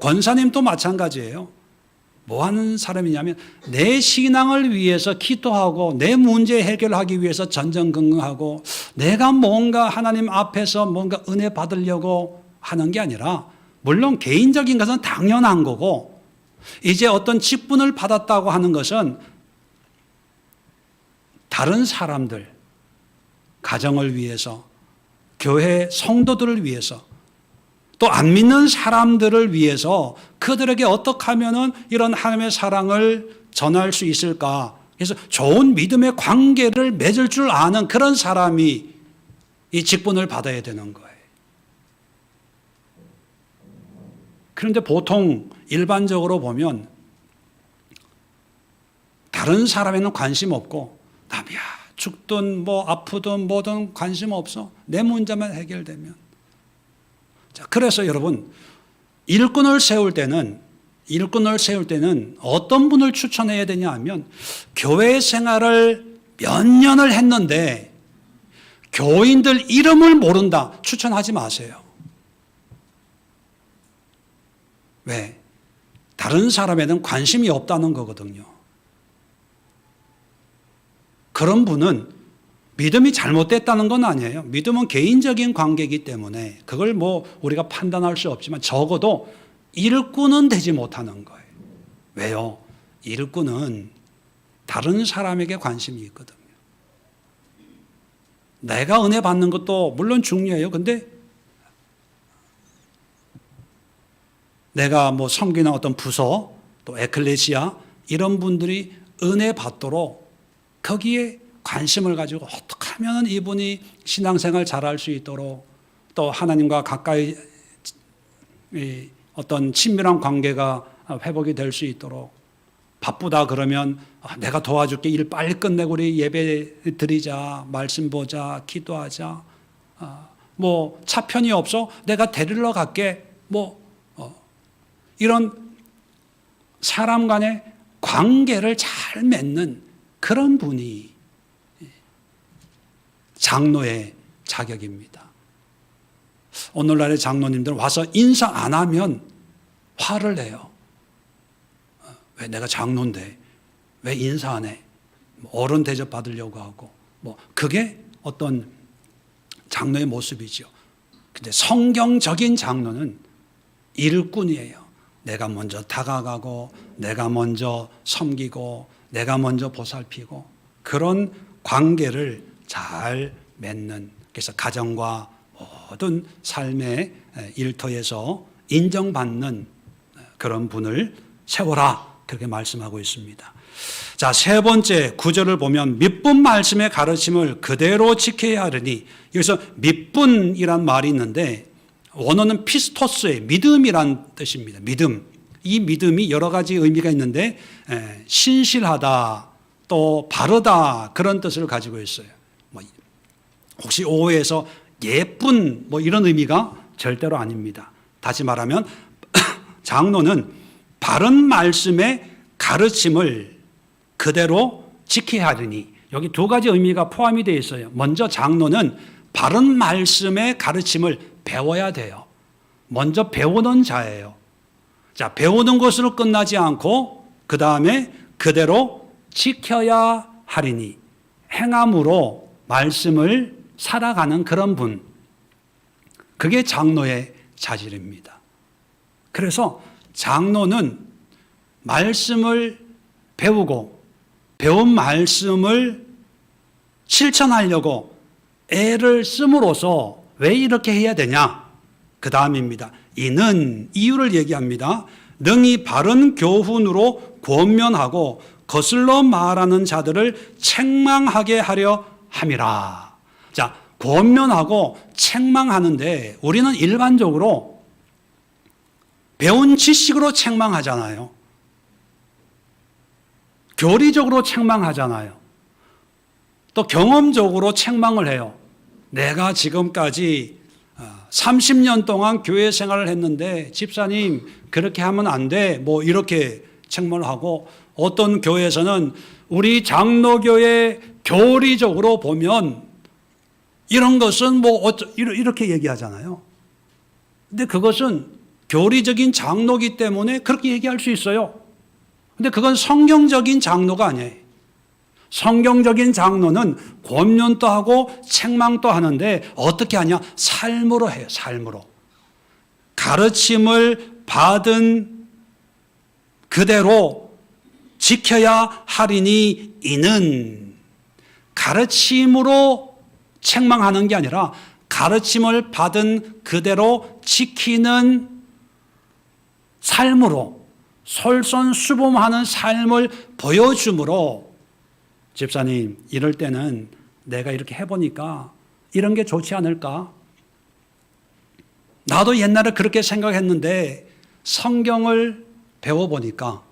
권사님도 마찬가지예요. 뭐 하는 사람이냐면 내 신앙을 위해서 기도하고 내 문제 해결하기 위해서 전전긍긍하고, 내가 뭔가 하나님 앞에서 뭔가 은혜 받으려고 하는 게 아니라, 물론 개인적인 것은 당연한 거고, 이제 어떤 직분을 받았다고 하는 것은 다른 사람들, 가정을 위해서, 교회 성도들을 위해서, 또 안 믿는 사람들을 위해서 그들에게 어떻게 하면은 이런 하나님의 사랑을 전할 수 있을까? 그래서 좋은 믿음의 관계를 맺을 줄 아는 그런 사람이 이 직분을 받아야 되는 거예요. 그런데 보통 일반적으로 보면 다른 사람에는 관심 없고, 남이야 죽든 아프든 뭐든 관심 없어. 내 문제만 해결되면. 자, 그래서 여러분, 일꾼을 세울 때는 어떤 분을 추천해야 되냐 하면, 교회 생활을 몇 년을 했는데 교인들 이름을 모른다, 추천하지 마세요. 왜? 다른 사람에는 관심이 없다는 거거든요. 그런 분은 믿음이 잘못됐다는 건 아니에요. 믿음은 개인적인 관계이기 때문에 그걸 우리가 판단할 수 없지만, 적어도 일꾼은 되지 못하는 거예요. 왜요? 일꾼은 다른 사람에게 관심이 있거든요. 내가 은혜 받는 것도 물론 중요해요. 근데 내가 섬기는 어떤 부서, 또 에클레시아 이런 분들이 은혜 받도록 거기에 관심을 가지고 어떻게 하면 이분이 신앙생활 잘할 수 있도록 또 하나님과 가까이 어떤 친밀한 관계가 회복이 될 수 있도록 바쁘다 그러면 내가 도와줄게 일 빨리 끝내고 우리 예배 드리자 말씀 보자 기도하자 뭐 차편이 없어 내가 데리러 갈게 이런 사람 간의 관계를 잘 맺는 그런 분이 장로의 자격입니다. 오늘날의 장로님들은 와서 인사 안 하면 화를 내요. 왜 내가 장로인데 왜 인사 안 해? 어른 대접 받으려고 하고 그게 어떤 장로의 모습이죠. 근데 성경적인 장로는 일꾼이에요. 내가 먼저 다가가고 내가 먼저 섬기고 내가 먼저 보살피고 그런 관계를 잘 맺는, 그래서 가정과 모든 삶의 일터에서 인정받는 그런 분을 세워라 그렇게 말씀하고 있습니다. 자, 세 번째 구절을 보면 밑분 말씀의 가르침을 그대로 지켜야 하리니, 여기서 밑분이란 말이 있는데 원어는 피스토스의 믿음이란 뜻입니다. 믿음. 이 믿음이 여러 가지 의미가 있는데 신실하다 또 바르다 그런 뜻을 가지고 있어요. 혹시 오해해서 예쁜 이런 의미가 절대로 아닙니다. 다시 말하면 장로는 바른 말씀의 가르침을 그대로 지켜야 하리니, 여기 두 가지 의미가 포함이 되어 있어요. 먼저 장로는 바른 말씀의 가르침을 배워야 돼요. 먼저 배우는 자예요. 자, 배우는 것으로 끝나지 않고 그 다음에 그대로 지켜야 하리니, 행함으로 말씀을 살아가는 그런 분, 그게 장로의 자질입니다. 그래서 장로는 말씀을 배우고 배운 말씀을 실천하려고 애를 씀으로써 왜 이렇게 해야 되냐? 그 다음입니다. 이는 이유를 얘기합니다. 능히 바른 교훈으로 권면하고 거슬러 말하는 자들을 책망하게 하려 함이라. 자, 권면하고 책망하는데 우리는 일반적으로 배운 지식으로 책망하잖아요. 교리적으로 책망하잖아요. 또 경험적으로 책망을 해요. 내가 지금까지 30년 동안 교회 생활을 했는데 집사님 그렇게 하면 안 돼. 이렇게 책망을 하고, 어떤 교회에서는 우리 장로교회 교리적으로 보면 이런 것은 이렇게 얘기하잖아요. 근데 그것은 교리적인 장로기 때문에 그렇게 얘기할 수 있어요. 근데 그건 성경적인 장로가 아니에요. 성경적인 장로는 권면도 하고 책망도 하는데 어떻게 하냐? 삶으로 해요. 삶으로. 가르침을 받은 그대로 지켜야 하리니, 이는 가르침으로 책망하는 게 아니라 가르침을 받은 그대로 지키는 삶으로, 솔선수범하는 삶을 보여줌으로, 집사님 이럴 때는 내가 이렇게 해보니까 이런 게 좋지 않을까? 나도 옛날에 그렇게 생각했는데 성경을 배워보니까,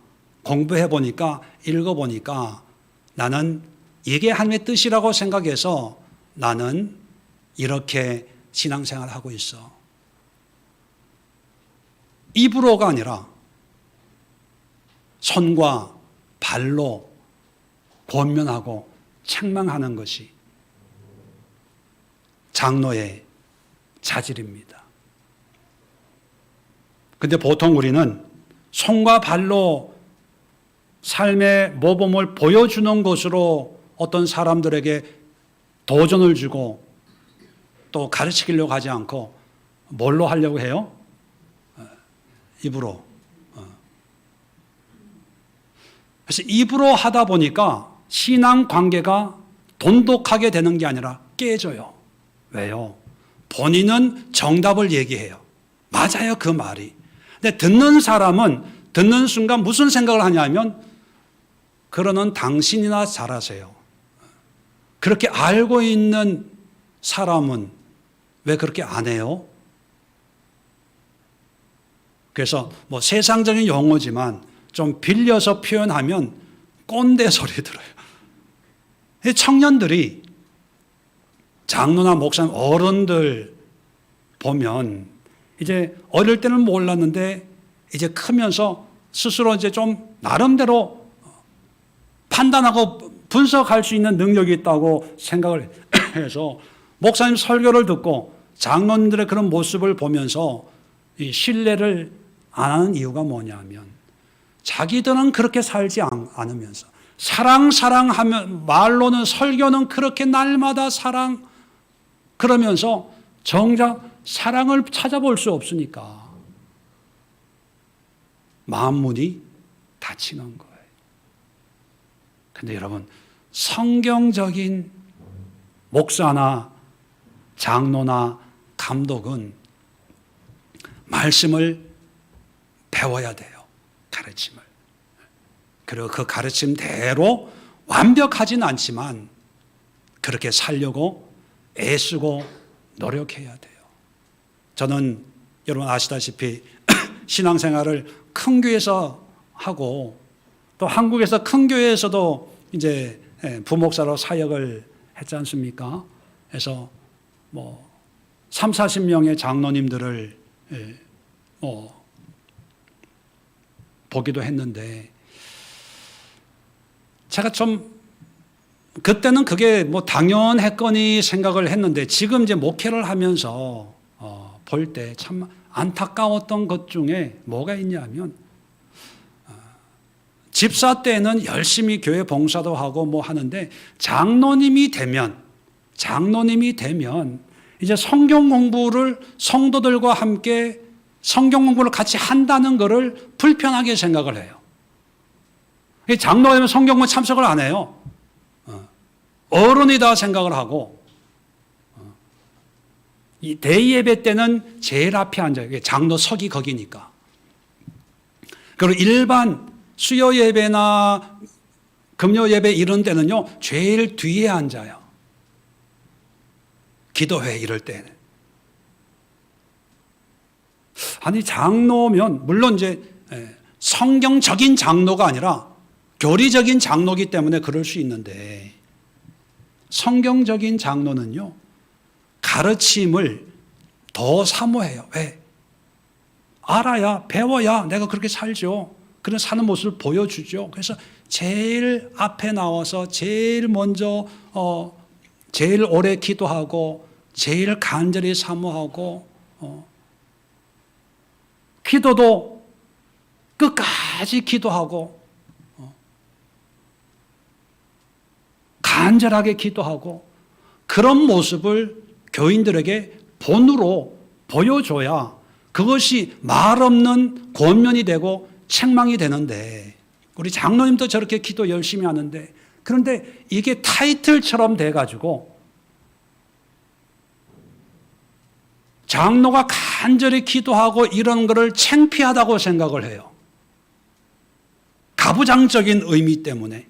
공부해보니까, 읽어보니까 나는 이게 하나님의 뜻이라고 생각해서 나는 이렇게 신앙생활을 하고 있어. 입으로가 아니라 손과 발로 권면하고 책망하는 것이 장로의 자질입니다. 근데 보통 우리는 손과 발로 삶의 모범을 보여주는 것으로 어떤 사람들에게 도전을 주고 또 가르치려고 하지 않고 뭘로 하려고 해요? 입으로. 그래서 입으로 하다 보니까 신앙 관계가 돈독하게 되는 게 아니라 깨져요. 왜요? 본인은 정답을 얘기해요. 맞아요, 그 말이. 근데 듣는 사람은 듣는 순간 무슨 생각을 하냐면 그러는 당신이나 잘하세요. 그렇게 알고 있는 사람은 왜 그렇게 안 해요? 그래서 뭐 세상적인 용어지만 좀 빌려서 표현하면 꼰대 소리 들어요. 청년들이 장로나 목사님 어른들 보면 이제 어릴 때는 몰랐는데 이제 크면서 스스로 이제 좀 나름대로 판단하고 분석할 수 있는 능력이 있다고 생각을 해서 목사님 설교를 듣고 장로님들의 그런 모습을 보면서 이 신뢰를 안 하는 이유가 뭐냐면 자기들은 그렇게 살지 않으면서 사랑하면 말로는 설교는 그렇게 날마다 사랑 그러면서 정작 사랑을 찾아볼 수 없으니까 마음문이 닫히는 거예요. 근데 여러분 성경적인 목사나 장로나 감독은 말씀을 배워야 돼요. 가르침을. 그리고 그 가르침대로 완벽하진 않지만 그렇게 살려고 애쓰고 노력해야 돼요. 저는 여러분 아시다시피 신앙생활을 큰 교회에서 하고 또 한국에서 큰 교회에서도 이제 부목사로 사역을 했지 않습니까? 그래서 뭐 3, 40명의 장로님들을 보기도 했는데 제가 좀 그때는 그게 뭐 당연했거니 생각을 했는데 지금 이제 목회를 하면서 볼 때 참 안타까웠던 것 중에 뭐가 있냐면 집사 때는 열심히 교회 봉사도 하고 뭐 하는데 장로님이 되면 이제 성경 공부를 성도들과 함께 성경 공부를 같이 한다는 것을 불편하게 생각을 해요. 장로가 되면 성경 공부 참석을 안 해요. 어른이다 생각을 하고 이 대예배 때는 제일 앞에 앉아요. 장로석이 거기니까. 그리고 일반 수요 예배나 금요 예배 이런 때는요 제일 뒤에 앉아요. 기도회 이럴 때는. 아니 장로면 물론 이제 성경적인 장로가 아니라 교리적인 장로이기 때문에 그럴 수 있는데 성경적인 장로는요 가르침을 더 사모해요. 왜? 알아야 배워야 내가 그렇게 살죠. 그런 사는 모습을 보여주죠. 그래서 제일 앞에 나와서 제일 먼저 제일 오래 기도하고 제일 간절히 사모하고 기도도 끝까지 기도하고 간절하게 기도하고 그런 모습을 교인들에게 본으로 보여줘야 그것이 말 없는 권면이 되고 책망이 되는데 우리 장로님도 저렇게 기도 열심히 하는데 그런데 이게 타이틀처럼 돼가지고 장로가 간절히 기도하고 이런 거를 창피하다고 생각을 해요. 가부장적인 의미 때문에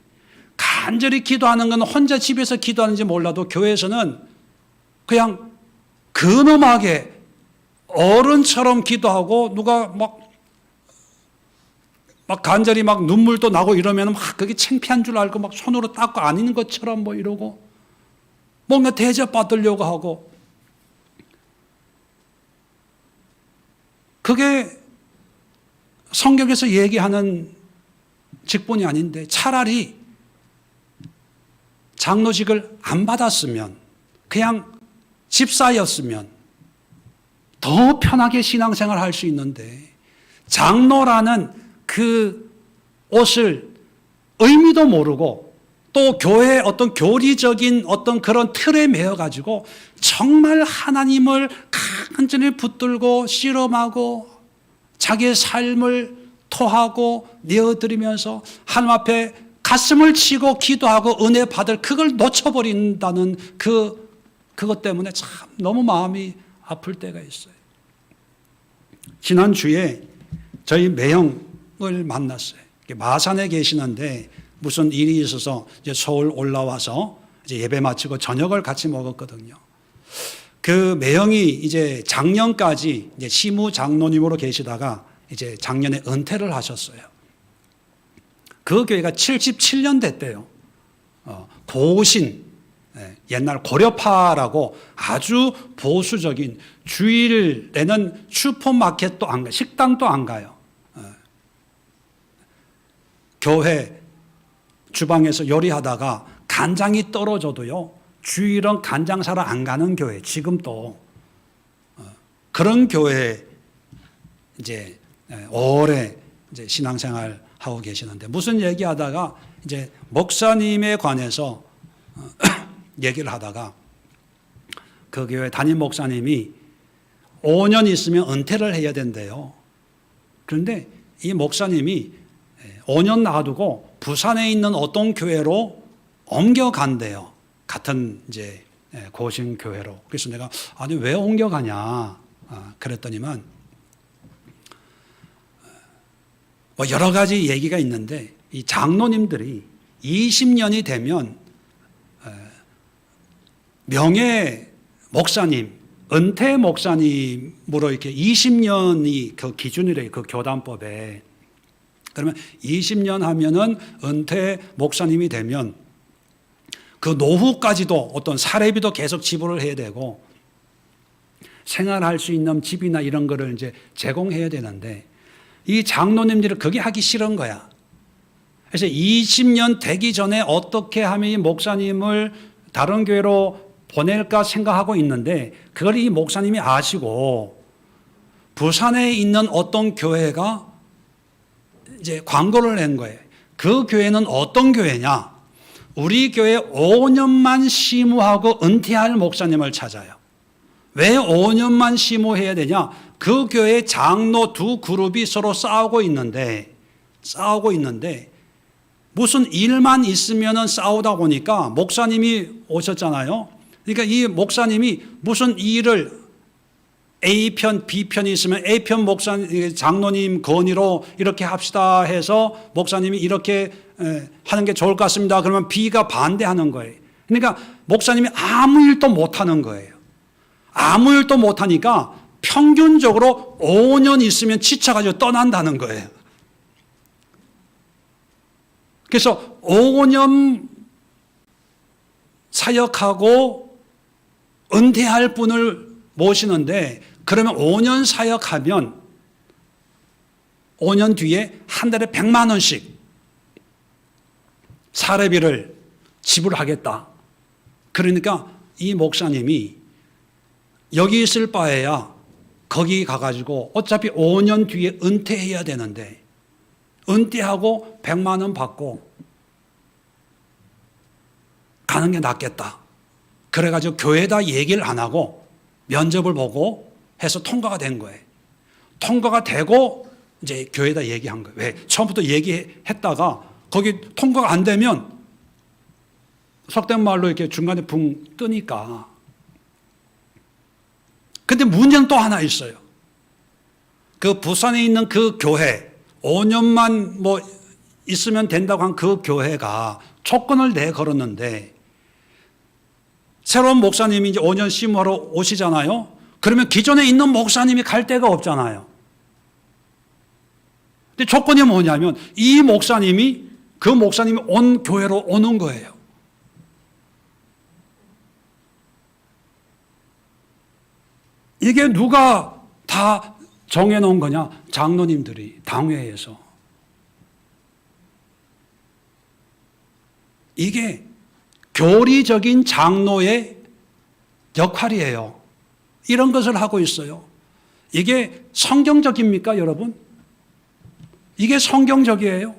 간절히 기도하는 건 혼자 집에서 기도하는지 몰라도 교회에서는 그냥 근엄하게 어른처럼 기도하고 누가 막 간절히 막 눈물도 나고 이러면 막 그게 창피한 줄 알고 막 손으로 닦고 아닌 것처럼 뭐 이러고 뭔가 대접받으려고 하고 그게 성경에서 얘기하는 직분이 아닌데 차라리 장로직을 안 받았으면 그냥 집사였으면 더 편하게 신앙생활을 할 수 있는데 장로라는 그 옷을 의미도 모르고 또 교회의 어떤 교리적인 어떤 그런 틀에 매여가지고 정말 하나님을 간절히 붙들고 씨름하고 자기의 삶을 토하고 내어드리면서 하나님 앞에 가슴을 치고 기도하고 은혜 받을 그걸 놓쳐버린다는 그것 때문에 참 너무 마음이 아플 때가 있어요. 지난주에 저희 매형 만났어요. 마산에 계시는데 무슨 일이 있어서 이제 서울 올라와서 이제 예배 마치고 저녁을 같이 먹었거든요. 그 매형이 이제 작년까지 이제 시무 장로님으로 계시다가 이제 작년에 은퇴를 하셨어요. 그 교회가 77년 됐대요. 고신, 옛날 고려파라고 아주 보수적인, 주일에는 슈퍼마켓도 안 가요. 식당도 안 가요. 교회 주방에서 요리하다가 간장이 떨어져도요, 주일은 간장 사러 안 가는 교회, 지금도 그런 교회 이제 오래 이제 신앙생활 하고 계시는데, 무슨 얘기하다가 이제 목사님에 관해서 얘기를 하다가 그 교회 담임 목사님이 5년 있으면 은퇴를 해야 된대요. 그런데 이 목사님이 5년 놔두고 부산에 있는 어떤 교회로 옮겨간대요. 같은 이제 고신 교회로. 그래서 내가 아니 왜 옮겨가냐 그랬더니만 뭐 여러 가지 얘기가 있는데, 이 장로님들이 20년이 되면 명예 목사님, 은퇴 목사님으로 이렇게 20년이 그 기준이래요. 그 교단법에. 그러면 20년 하면은 은퇴 목사님이 되면 그 노후까지도 어떤 사례비도 계속 지불을 해야 되고 생활할 수 있는 집이나 이런 거를 이제 제공해야 되는데, 이 장로님들은 그게 하기 싫은 거야. 그래서 20년 되기 전에 어떻게 하면 이 목사님을 다른 교회로 보낼까 생각하고 있는데, 그걸 이 목사님이 아시고 부산에 있는 어떤 교회가 이제 광고를 낸 거예요. 그 교회는 어떤 교회냐? 우리 교회 5년만 심우하고 은퇴할 목사님을 찾아요. 왜 5년만 심우해야 되냐? 그 교회 장로 두 그룹이 서로 싸우고 있는데 무슨 일만 있으면 싸우다 보니까 목사님이 오셨잖아요. 그러니까 이 목사님이 무슨 일을 A편, B편이 있으면 A편 목사님, 장로님 건의로 이렇게 합시다 해서 목사님이 이렇게 하는 게 좋을 것 같습니다. 그러면 B가 반대하는 거예요. 그러니까 목사님이 아무 일도 못하는 거예요. 아무 일도 못하니까 평균적으로 5년 있으면 지쳐가지고 떠난다는 거예요. 그래서 5년 사역하고 은퇴할 분을 모시는데, 그러면 5년 사역하면 5년 뒤에 한 달에 100만 원씩 사례비를 지불하겠다. 그러니까 이 목사님이 여기 있을 바에야 거기 가가지고 어차피 5년 뒤에 은퇴해야 되는데 은퇴하고 100만 원 받고 가는 게 낫겠다. 그래가지고 교회에다 얘기를 안 하고 면접을 보고 해서 통과가 된 거예요. 통과가 되고 이제 교회에다 얘기한 거예요. 왜? 처음부터 얘기했다가 거기 통과가 안 되면 속된 말로 이렇게 중간에 붕 뜨니까. 근데 문제는 또 하나 있어요. 그 부산에 있는 그 교회, 5년만 뭐 있으면 된다고 한 그 교회가 조건을 내걸었는데, 새로운 목사님이 이제 5년 심호하러 오시잖아요. 그러면 기존에 있는 목사님이 갈 데가 없잖아요. 근데 조건이 뭐냐면 이 목사님이 그 목사님이 온 교회로 오는 거예요. 이게 누가 다 정해놓은 거냐? 장로님들이 당회에서. 이게 교리적인 장로의 역할이에요. 이런 것을 하고 있어요. 이게 성경적입니까, 여러분? 이게 성경적이에요?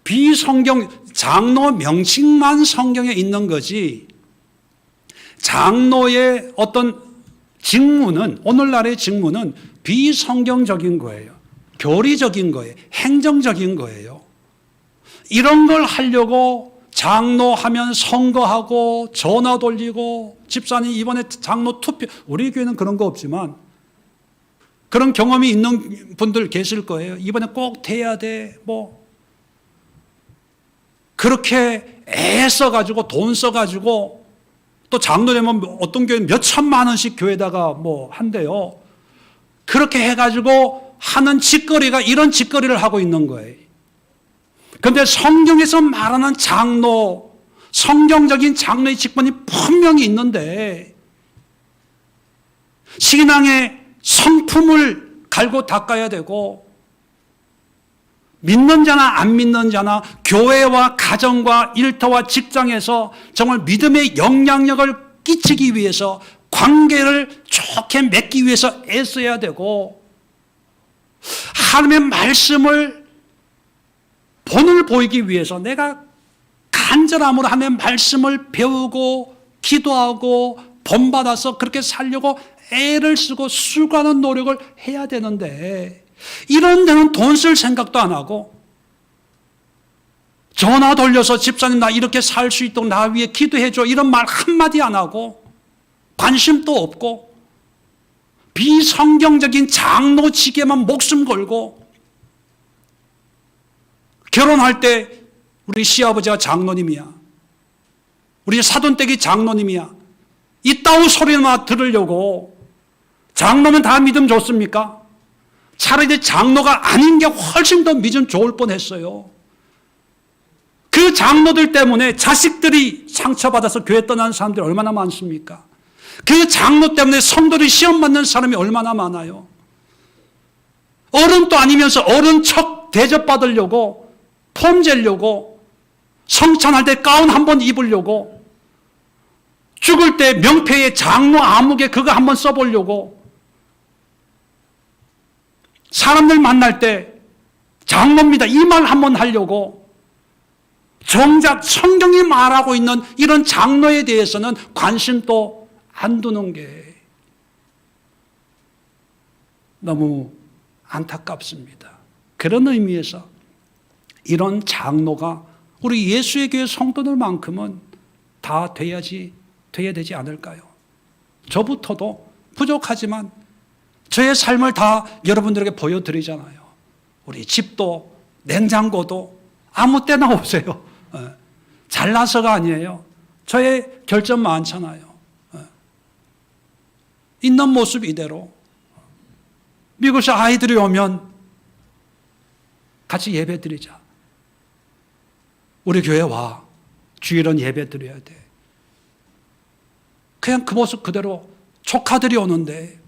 비성경, 장로 명칭만 성경에 있는 거지, 장로의 어떤 직무는, 오늘날의 직무는 비성경적인 거예요. 교리적인 거예요. 행정적인 거예요. 이런 걸 하려고 장로하면 선거하고 전화 돌리고 집사님 이번에 장로 투표, 우리 교회는 그런 거 없지만 그런 경험이 있는 분들 계실 거예요. 이번에 꼭 돼야 돼. 그렇게 애 써가지고 돈 써가지고 또 장로되면 어떤 교회는 몇 천만 원씩 교회에다가 한대요. 그렇게 해가지고 하는 짓거리가 이런 짓거리를 하고 있는 거예요. 그런데 성경에서 말하는 장로, 성경적인 장로의 직분이 분명히 있는데 신앙의 성품을 갈고 닦아야 되고 믿는 자나 안 믿는 자나 교회와 가정과 일터와 직장에서 정말 믿음의 영향력을 끼치기 위해서 관계를 좋게 맺기 위해서 애써야 되고 하나님의 말씀을 본을 보이기 위해서 내가 간절함으로 하나님의 말씀을 배우고 기도하고 본받아서 그렇게 살려고 애를 쓰고 수고하는 노력을 해야 되는데 이런 데는 돈 쓸 생각도 안 하고 전화 돌려서 집사님 나 이렇게 살 수 있도록 나 위해 기도해줘 이런 말 한마디 안 하고 관심도 없고 비성경적인 장로직에만 목숨 걸고 결혼할 때 우리 시아버지가 장로님이야. 우리 사돈댁이 장로님이야. 이따위 소리만 들으려고 장로면 다 믿음 좋습니까? 차라리 장로가 아닌 게 훨씬 더 믿음 좋을 뻔했어요. 그 장로들 때문에 자식들이 상처받아서 교회 떠나는 사람들이 얼마나 많습니까? 그 장로 때문에 성도들이 시험 받는 사람이 얼마나 많아요. 어른도 아니면서 어른 척 대접받으려고 폼 재려고 성찬할 때 가운 한번 입으려고 죽을 때 명패에 장로 아무개 그거 한번 써보려고 사람들 만날 때 장로입니다 이 말 한번 하려고 정작 성경이 말하고 있는 이런 장로에 대해서는 관심도 안 두는 게 너무 안타깝습니다. 그런 의미에서 이런 장로가 우리 예수의 교회 성도들만큼은 다 돼야 되지 않을까요? 저부터도 부족하지만 저의 삶을 다 여러분들에게 보여드리잖아요. 우리 집도 냉장고도 아무 때나 오세요. 잘나서가 아니에요. 저의 결점 많잖아요. 있는 모습 이대로. 미국에서 아이들이 오면 같이 예배 드리자. 우리 교회 와. 주일은 예배 드려야 돼. 그냥 그 모습 그대로 조카들이 오는데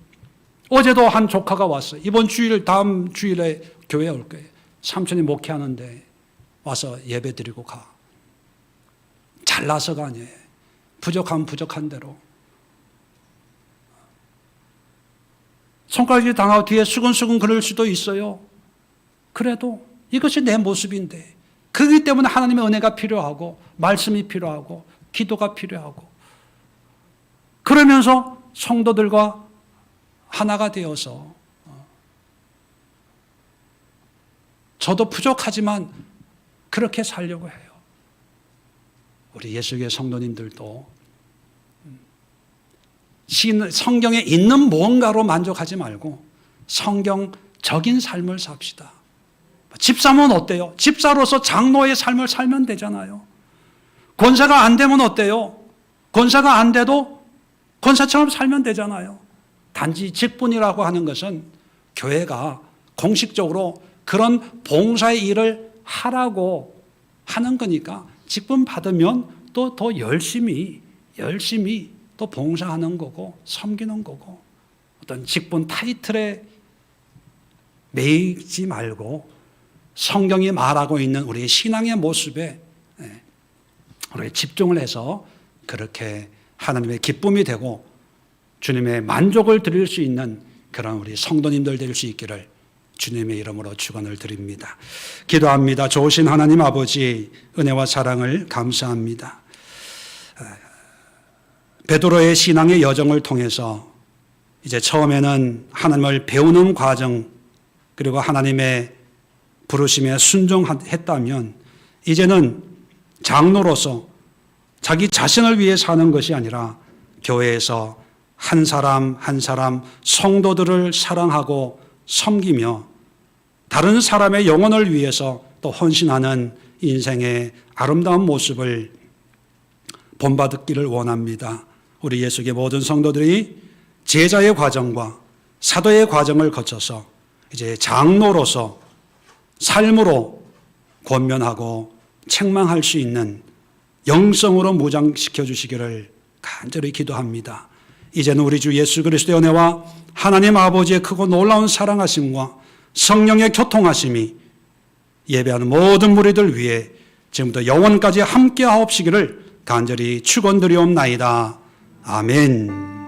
어제도 한 조카가 왔어요. 이번 주일 다음 주일에 교회에 올 거예요. 삼촌이 목회하는데 와서 예배 드리고 가. 잘나서가 아니에요. 부족하면 부족한 대로. 손가락질 당하고 뒤에 수근수근 그럴 수도 있어요. 그래도 이것이 내 모습인데 그렇기 때문에 하나님의 은혜가 필요하고 말씀이 필요하고 기도가 필요하고 그러면서 성도들과 하나가 되어서 저도 부족하지만 그렇게 살려고 해요. 우리 예수교회 성도님들도 성경에 있는 뭔가로 만족하지 말고 성경적인 삶을 삽시다. 집사면 어때요? 집사로서 장로의 삶을 살면 되잖아요. 권사가 안 되면 어때요? 권사가 안 돼도 권사처럼 살면 되잖아요. 단지 직분이라고 하는 것은 교회가 공식적으로 그런 봉사의 일을 하라고 하는 거니까 직분 받으면 또 더 열심히 또 봉사하는 거고 섬기는 거고 어떤 직분 타이틀에 매이지 말고 성경이 말하고 있는 우리의 신앙의 모습에 우리 집중을 해서 그렇게 하나님의 기쁨이 되고 주님의 만족을 드릴 수 있는 그런 우리 성도님들 될 수 있기를 주님의 이름으로 축원을 드립니다. 기도합니다. 좋으신 하나님 아버지 은혜와 사랑을 감사합니다. 베드로의 신앙의 여정을 통해서 이제 처음에는 하나님을 배우는 과정 그리고 하나님의 부르심에 순종했다면 이제는 장로로서 자기 자신을 위해 사는 것이 아니라 교회에서 한 사람 한 사람 성도들을 사랑하고 섬기며 다른 사람의 영혼을 위해서 또 헌신하는 인생의 아름다운 모습을 본받기를 원합니다. 우리 예수의 모든 성도들이 제자의 과정과 사도의 과정을 거쳐서 이제 장로로서 삶으로 권면하고 책망할 수 있는 영성으로 무장시켜 주시기를 간절히 기도합니다. 이제는 우리 주 예수 그리스도의 은혜와 하나님 아버지의 크고 놀라운 사랑하심과 성령의 교통하심이 예배하는 모든 무리들 위해 지금부터 영원까지 함께 하옵시기를 간절히 축원드리옵나이다. 아멘.